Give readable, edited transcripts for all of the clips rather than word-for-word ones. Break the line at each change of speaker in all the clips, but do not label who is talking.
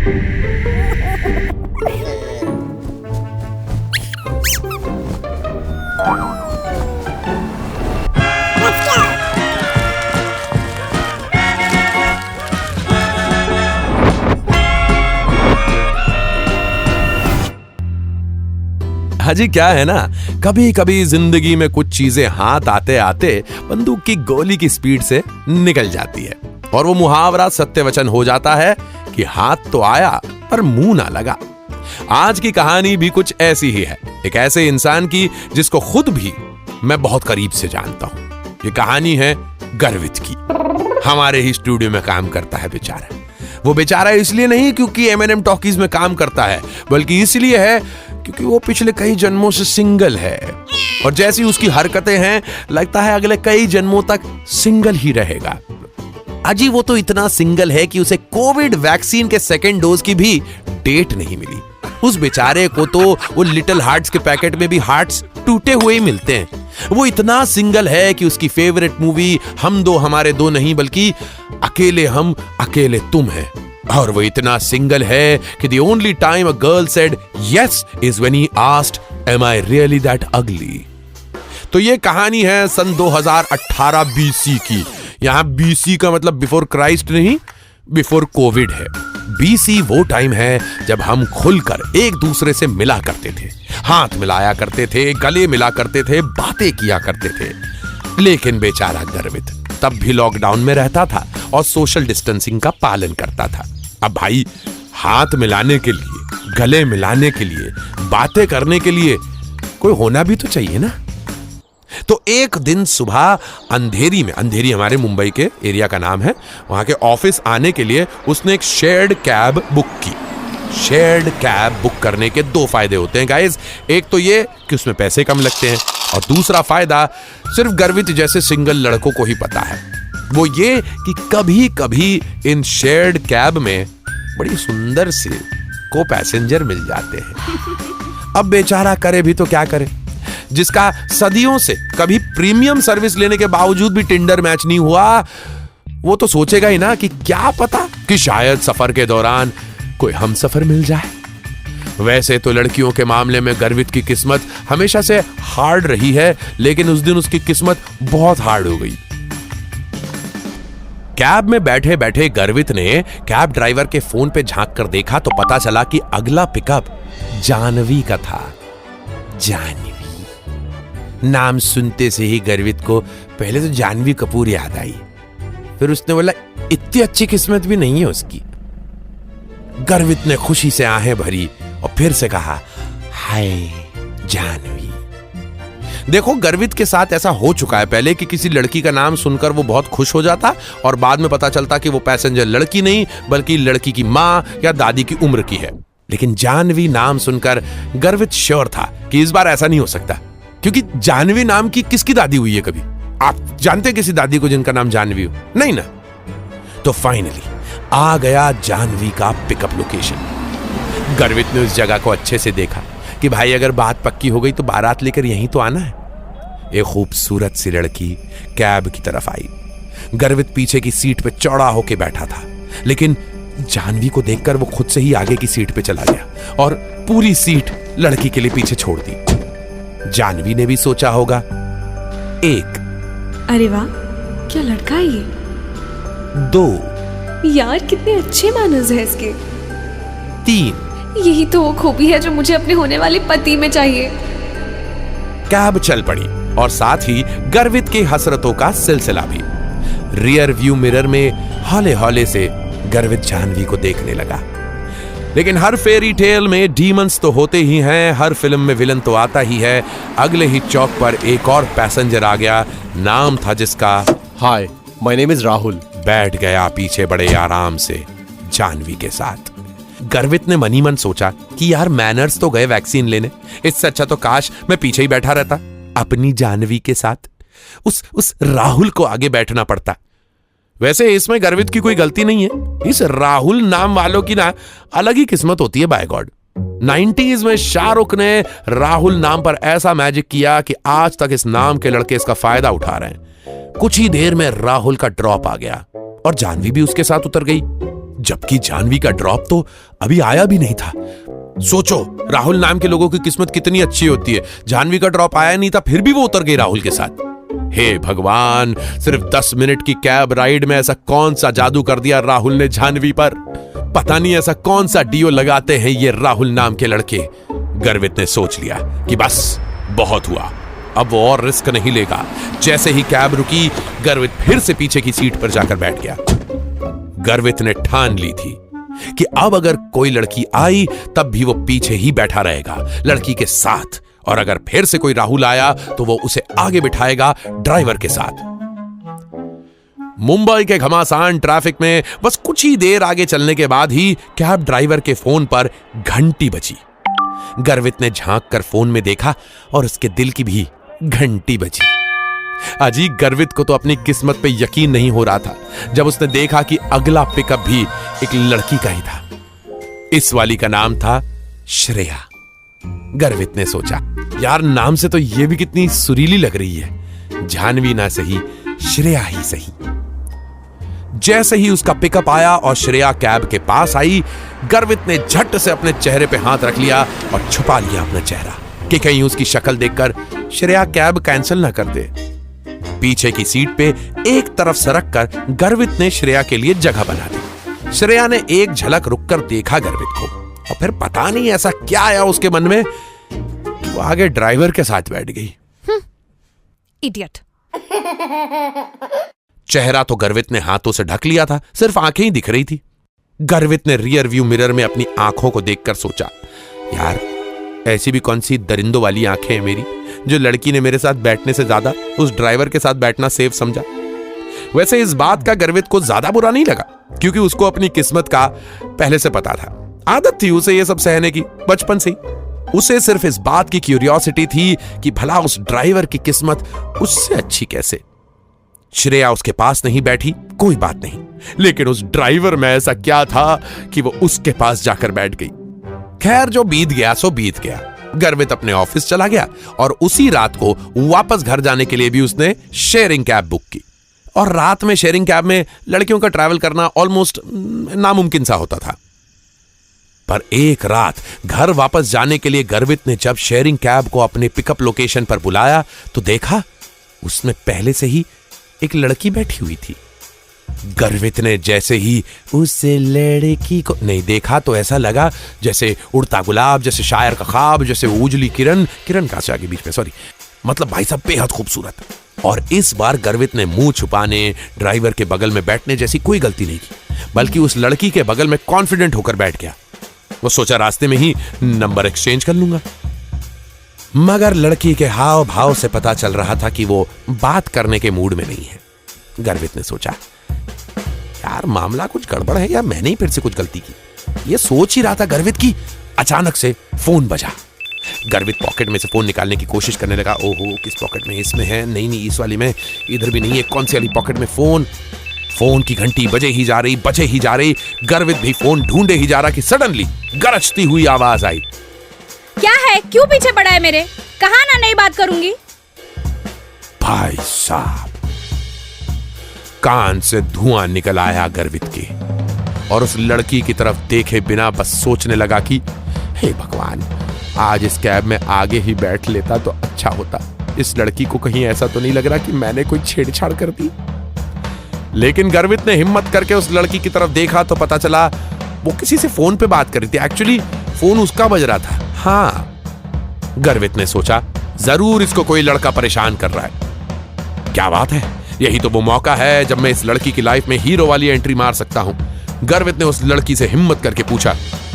हाजी क्या है ना, कभी कभी जिंदगी में कुछ चीजें हाथ आते आते बंदूक की गोली की स्पीड से निकल जाती है और वो मुहावरा सत्य वचन हो जाता है कि हाथ तो आया पर मुंह ना लगा। आज की कहानी भी कुछ ऐसी ही है, एक ऐसे इंसान की जिसको खुद भी मैं बहुत करीब से जानता हूं। ये कहानी है गर्वित की। हमारे ही स्टूडियो में काम करता है बेचारा। वो बेचारा इसलिए नहीं क्योंकि M&M टॉकीज में काम करता है, बल्कि इसलिए है क्योंकि वो पिछले कई जन्मों से सिंगल है और जैसी उसकी हरकतें हैं लगता है अगले कई जन्मों तक सिंगल ही रहेगा। अजी वो तो इतना सिंगल है कि उसे कोविड वैक्सीन के सेकेंड डोज की भी डेट नहीं मिली। उस बेचारे को तो वो लिटिल हार्ट्स के पैकेट में भी हार्ट्स टूटे हुए ही मिलते हैं। वो इतना सिंगल है कि उसकी फेवरेट मूवी हम दो हमारे दो नहीं बल्कि अकेले हम अकेले तुम है। और वो इतना सिंगल है कि the only time a girl said yes is when he asked, am I really that ugly? तो ये कहानी है सन 2018 BC की। यहां BC का मतलब बिफोर क्राइस्ट नहीं, बिफोर कोविड है। BC वो टाइम है जब हम खुलकर एक दूसरे से मिला करते थे, हाथ मिलाया करते थे, गले मिला करते थे, बातें किया करते थे। लेकिन बेचारा गर्वित तब भी लॉकडाउन में रहता था और सोशल डिस्टेंसिंग का पालन करता था। अब भाई हाथ मिलाने के लिए, गले मिलाने के लिए, बातें करने के लिए कोई होना भी तो चाहिए ना। तो एक दिन सुबह अंधेरी में, अंधेरी हमारे मुंबई के एरिया का नाम है, वहां के ऑफिस आने के लिए उसने एक शेयर्ड कैब बुक की। शेयर्ड कैब बुक करने के दो फायदे होते हैं गाइस। एक तो ये कि उसमें पैसे कम लगते हैं और दूसरा फायदा सिर्फ गर्वित जैसे सिंगल लड़कों को ही पता है, वो ये कि कभी कभी इन शेयर्ड कैब में बड़ी सुंदर सी को पैसेंजर मिल जाते हैं। अब बेचारा करे भी तो क्या करे, जिसका सदियों से कभी प्रीमियम सर्विस लेने के बावजूद भी टिंडर मैच नहीं हुआ, वो तो सोचेगा ही ना कि क्या पता कि शायद सफर के दौरान कोई हमसफर मिल जाए। वैसे तो लड़कियों के मामले में गर्वित की किस्मत हमेशा से हार्ड रही है, लेकिन उस दिन उसकी किस्मत बहुत हार्ड हो गई। कैब में बैठे बैठे गर्वित ने कैब ड्राइवर के फोन पे झांक कर देखा तो पता चला कि अगला पिकअप जानवी का था। जानवी नाम सुनते से ही गर्वित को पहले तो जानवी कपूर याद आई, फिर उसने बोला इतनी अच्छी किस्मत भी नहीं है उसकी। गर्वित ने खुशी से आहें भरी और फिर से कहा हाय जानवी। देखो गर्वित के साथ ऐसा हो चुका है पहले कि किसी लड़की का नाम सुनकर वो बहुत खुश हो जाता और बाद में पता चलता कि वो पैसेंजर लड़की नहीं बल्कि लड़की की मां या दादी की उम्र की है। लेकिन जानवी नाम सुनकर गर्वित श्योर था कि इस बार ऐसा नहीं हो सकता, क्योंकि जानवी नाम की किसकी दादी हुई है कभी? आप जानते किसी दादी को जिनका नाम जानवी हो? नहीं ना। तो फाइनली आ गया जानवी का पिकअप लोकेशन। गर्वित ने उस जगह को अच्छे से देखा कि भाई अगर बात पक्की हो गई तो बारात लेकर यहीं तो आना है। एक खूबसूरत सी लड़की कैब की तरफ आई। गर्वित पीछे की सीट पे चौड़ा होके बैठा था, लेकिन जानवी को देखकर वो खुद से ही आगे की सीट पे चला गया और पूरी सीट लड़की के लिए पीछे छोड़ दी। जानवी ने भी सोचा होगा, एक,
अरे वाह क्या लड़का है ये।
दो,
यार कितने अच्छे मैनर्स हैं इसके।
तीन,
यही तो वो खूबी है जो मुझे अपने होने वाले पति में चाहिए।
कैब चल पड़ी और साथ ही गर्वित की हसरतों का सिलसिला भी। रियर व्यू मिरर में हौले हौले से गर्वित जानवी को देखने लगा। लेकिन हर फेरी टेल में डीमंस तो होते ही हैं, हर फिल्म में विलन तो आता ही है। अगले ही चौक पर एक और पैसेंजर आ गया, नाम था जिसका
hi my name is Rahul.
बैठ गया पीछे बड़े आराम से जानवी के साथ। गर्वित ने मनी मन सोचा कि यार मैनर्स तो गए वैक्सीन लेने, इससे अच्छा तो काश मैं पीछे ही बैठा रहता अपनी जानवी के साथ, उस राहुल को आगे बैठना पड़ता। वैसे इसमें गर्वित की कोई गलती नहीं है, इस राहुल नाम वालों की ना अलग ही किस्मत होती है बाय गॉड। 90s में शाहरुख ने राहुल नाम पर ऐसा मैजिक किया कि आज तक इस नाम के लड़के इसका फायदा उठा रहे हैं। कुछ ही देर में राहुल का ड्रॉप आ गया और जानवी भी उसके साथ उतर गई। जबकि जानवी का ड्रॉप तो अभी आया भी नहीं था। सोचो, राहुल नाम के लोगों की किस्मत कितनी अच्छी होती है। जानवी का ड्रॉप आया नहीं था, फिर भी वो उतर गई राहुल के साथ। हे भगवान, सिर्फ 10 मिनट की कैब राइड में ऐसा कौन सा जादू कर दिया राहुल ने जानवी पर। पता नहीं ऐसा कौन सा डीओ लगाते हैं ये राहुल नाम के लड़के। गर्वित ने सोच लिया कि बस बहुत हुआ, अब वो और रिस्क नहीं लेगा। जैसे ही कैब रुकी, गर्वित फिर से पीछे की सीट पर जाकर बैठ गया। गर्वित ने ठान ली थी कि अब अगर कोई लड़की आई तब भी वो पीछे ही बैठा रहेगा, लड़की के साथ। और अगर फिर से कोई राहुल आया तो वो उसे आगे बिठाएगा ड्राइवर के साथ। मुंबई के घमासान ट्रैफिक में बस कुछ ही देर आगे चलने के बाद ही कैब ड्राइवर के फोन पर घंटी बजी। गर्वित ने झांक कर फोन में देखा और उसके दिल की भी घंटी बजी। अजी, गर्वित को तो अपनी किस्मत पे यकीन नहीं हो रहा था जब उसने देखा कि अगला पिकअप भी एक लड़की का ही था। इस वाली का नाम था श्रेया। गर्वित ने सोचा, यार नाम से तो ये भी कितनी सुरीली लग रही है, जानवी ना सही, श्रेया ही सही। जैसे ही उसका पिकअप आया और श्रेया कैब के पास आई, गर्वित ने झट से अपने चेहरे पे हाथ रख लिया और छुपा लिया अपना चेहरा कि कहीं उसकी शक्ल देखकर श्रेया कैब कैंसिल ना कर दे। पीछे की सीट पे एक तरफ सरक कर गर्वित ने श्रेया के लिए जगह बना दी। श्रेया ने एक झलक रुककर देखा गर्वित को और फिर पता नहीं ऐसा क्या आया उसके मन में, वो आगे ड्राइवर के साथ बैठ गई।
इडियट।
चेहरा तो गर्वित ने हाथों से ढक लिया था, सिर्फ आंखें ही दिख रही थी। गर्वित ने रियर व्यू मिरर में अपनी आंखों को देखकर सोचा, यार ऐसी भी कौन सी दरिंदों वाली आंखें हैं मेरी, जो लड़की ने मेरे साथ बैठने से ज्यादा उस ड्राइवर के साथ बैठना सेफ समझा। वैसे इस बात का गर्वित को ज्यादा बुरा नहीं लगा, क्योंकि उसको अपनी किस्मत का पहले से पता था। आदत थी उसे ये सब सहने की बचपन से ही। उसे सिर्फ इस बात की क्यूरियोसिटी थी कि भला उस ड्राइवर की किस्मत उससे अच्छी कैसे। श्रेया उसके पास नहीं बैठी, कोई बात नहीं, लेकिन उस ड्राइवर में ऐसा क्या था कि वो उसके पास जाकर बैठ गई। खैर, जो बीत गया सो बीत गया। गर्वित अपने ऑफिस चला गया और उसी रात को वापस घर जाने के लिए भी उसने शेयरिंग कैब बुक की। और रात में शेयरिंग कैब में लड़कियों का ट्रैवल करना ऑलमोस्ट नामुमकिन सा होता था। पर एक रात घर वापस जाने के लिए गर्वित ने जब शेयरिंग कैब को अपने पिकअप लोकेशन पर बुलाया तो देखा उसमें पहले से ही एक लड़की बैठी हुई थी। गर्वित ने जैसे ही उस लड़की को नहीं देखा तो ऐसा लगा जैसे उड़ता गुलाब, जैसे शायर का ख्वाब, जैसे उजली किरण कहां से आगे बीच में, सॉरी, मतलब भाई साहब बेहद खूबसूरत। और इस बार गर्वित ने मुंह छुपाने, ड्राइवर के बगल में बैठने जैसी कोई गलती नहीं की, बल्कि उस लड़की के बगल में कॉन्फिडेंट होकर बैठ गया। वो सोचा रास्ते में ही नंबर एक्सचेंज कर लूंगा। मगर लड़की के हाव भाव से पता चल रहा था कि वो बात करने के मूड में नहीं है। गर्वित ने सोचा, यार मामला कुछ गड़बड़ है या मैंने ही फिर से कुछ गलती की। ये सोच ही रहा था गर्वित की, अचानक से फोन बजा। गर्वित पॉकेट में से फोन निकालने की कोशिश करने लगा। ओहो, किस पॉकेट में? इसमें है, नहीं इस वाली में, इधर भी नहीं है, कौन सी वाली पॉकेट में? फोन की घंटी बजे ही जा रही। गर्वित भी फोन ढूंढे ही जा रहा कि सडनली गरजती हुई आवाज आई।
क्या है? क्यों पीछे पड़ा है मेरे? कहा ना नहीं बात करूंगी।
भाई साहब, कान से धुआं निकल आया गर्वित के और उस लड़की की तरफ देखे बिना बस सोचने लगा कि हे भगवान, आज इस कैब में आगे ही बैठ लेता तो अच्छा होता। इस लड़की को कहीं ऐसा तो नहीं लग रहा कि मैंने कोई छेड़छाड़ कर दी। लेकिन गर्वित ने हिम्मत करके उस लड़की की तरफ देखा तो पता चला वो किसी से फोन पे बात कर रही थी। एक्चुअली फोन उसका बज रहा था। हाँ, गर्वित ने सोचा जरूर इसको कोई लड़का परेशान कर रहा है। क्या बात है, यही तो वो मौका है जब मैं इस लड़की की लाइफ में हीरो वाली एंट्री मार सकता हूं। गर्वित ने उस लड़की से हिम्मत करके पूछा,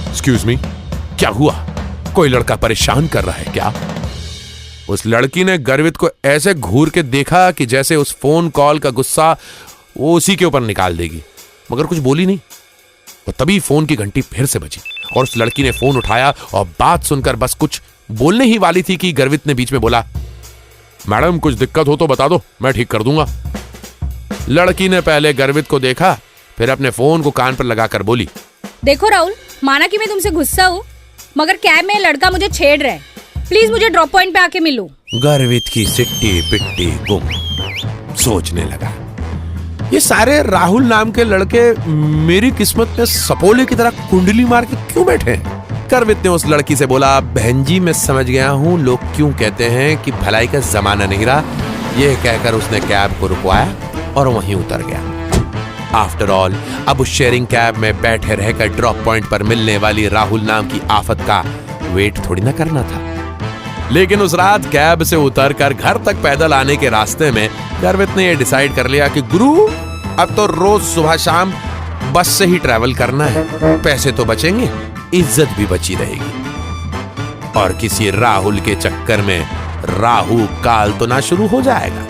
एक्सक्यूज मी, क्या हुआ? कोई लड़का परेशान कर रहा है क्या? उस लड़की ने गर्वित को ऐसे घूर के देखा कि जैसे उस फोन कॉल का गुस्सा वो उसी के ऊपर निकाल देगी, मगर कुछ बोली नहीं। और तभी फोन की घंटी फिर से बजी और उस लड़की ने फोन उठाया और बात सुनकर बस कुछ बोलने ही वाली थी कि गर्वित ने बीच में बोला, मैडम कुछ दिक्कत हो तो बता दो, मैं ठीक कर दूंगा। लड़की ने पहले गर्वित को देखा, फिर अपने फोन को कान पर लगाकर बोली,
देखो राहुल, माना कि मैं तुमसे गुस्सा हूँ, मगर कैब में लड़का मुझे छेड़ रहा है, प्लीज मुझे ड्रॉप पॉइंट पे आके मिलो।
गर्वित की सिट्टी पिट्टी गुम सोचने लगा, ये सारे राहुल नाम के लड़के मेरी किस्मत में सपोले की तरह कुंडली मार के क्यों बैठे हैं? करवित ने उस लड़की से बोला, बहन जी मैं समझ गया हूँ लोग क्यों कहते हैं कि भलाई का जमाना नहीं रहा। ये कहकर उसने कैब को रुकवाया और वहीं उतर गया। आफ्टर ऑल अब उस शेयरिंग कैब में बैठे रहकर ड्रॉप पॉइंट पर मिलने वाली राहुल नाम की आफत का वेट थोड़ी ना करना था। लेकिन उस रात कैब से उतरकर घर तक पैदल आने के रास्ते में गर्वित ने यह डिसाइड कर लिया कि गुरु अब तो रोज सुबह शाम बस से ही ट्रैवल करना है। पैसे तो बचेंगे, इज्जत भी बची रहेगी और किसी राहुल के चक्कर में राहु काल तो ना शुरू हो जाएगा।